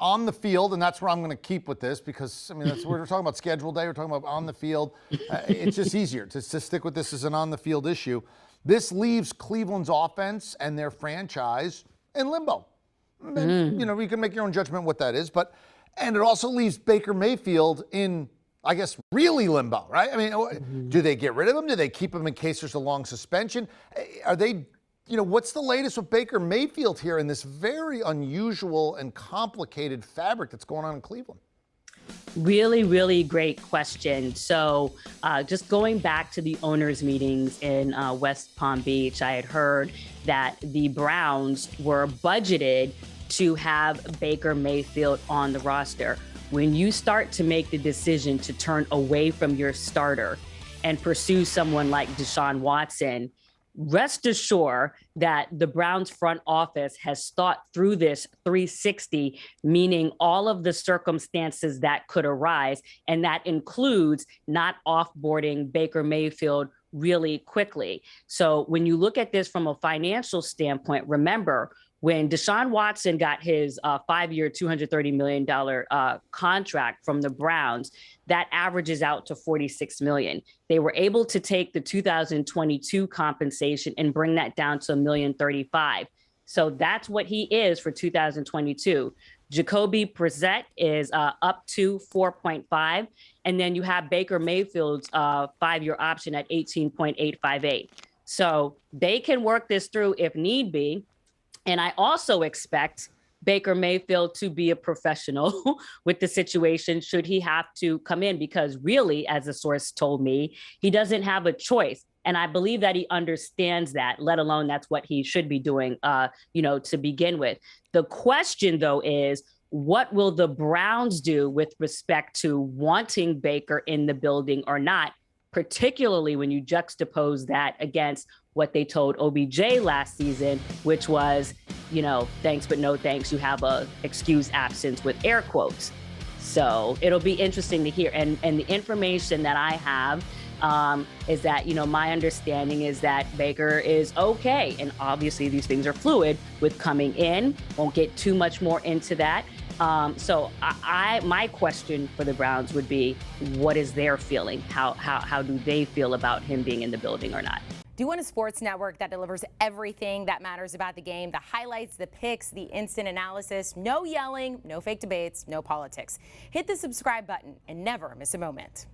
on the field, and that's where I'm going to keep with this because, I mean, that's we're talking about schedule day. We're talking about on the field. It's just easier to stick with this as an on-the-field issue. This leaves Cleveland's offense and their franchise in limbo. And, you know, you can make your own judgment what that is, and it also leaves Baker Mayfield in, I guess, really limbo, right? I mean, do they get rid of him? Do they keep him in case there's a long suspension? Are they, you know, what's the latest with Baker Mayfield here in this very unusual and complicated fabric that's going on in Cleveland? Really, really great question. So just going back to the owners' meetings in West Palm Beach, I had heard that the Browns were budgeted to have Baker Mayfield on the roster. When you start to make the decision to turn away from your starter and pursue someone like Deshaun Watson, rest assured that the Browns front office has thought through this 360, meaning all of the circumstances that could arise, and that includes not offboarding Baker Mayfield really quickly. So when you look at this from a financial standpoint, remember, when Deshaun Watson got his 5-year, $230 million contract from the Browns, that averages out to $46 million. They were able to take the 2022 compensation and bring that down to $1.035 million. So that's what he is for 2022. Jacoby Brissett is up to 4.5. And then you have Baker Mayfield's 5-year option at 18.858. So they can work this through if need be. And I also expect Baker Mayfield to be a professional with the situation should he have to come in, because really, as a source told me, he doesn't have a choice. And I believe that he understands that, let alone that's what he should be doing, to begin with. The question, though, is what will the Browns do with respect to wanting Baker in the building or not, particularly when you juxtapose that against what they told OBJ last season, which was, thanks but no thanks. You have a excuse absence with air quotes. So it'll be interesting to hear. And the information that I have is that, my understanding is that Baker is okay. And obviously these things are fluid with coming in. Won't get too much more into that. So my question for the Browns would be, what is their feeling? How do they feel about him being in the building or not? Do you want a sports network that delivers everything that matters about the game? The highlights, the picks, the instant analysis, no yelling, no fake debates, no politics. Hit the subscribe button and never miss a moment.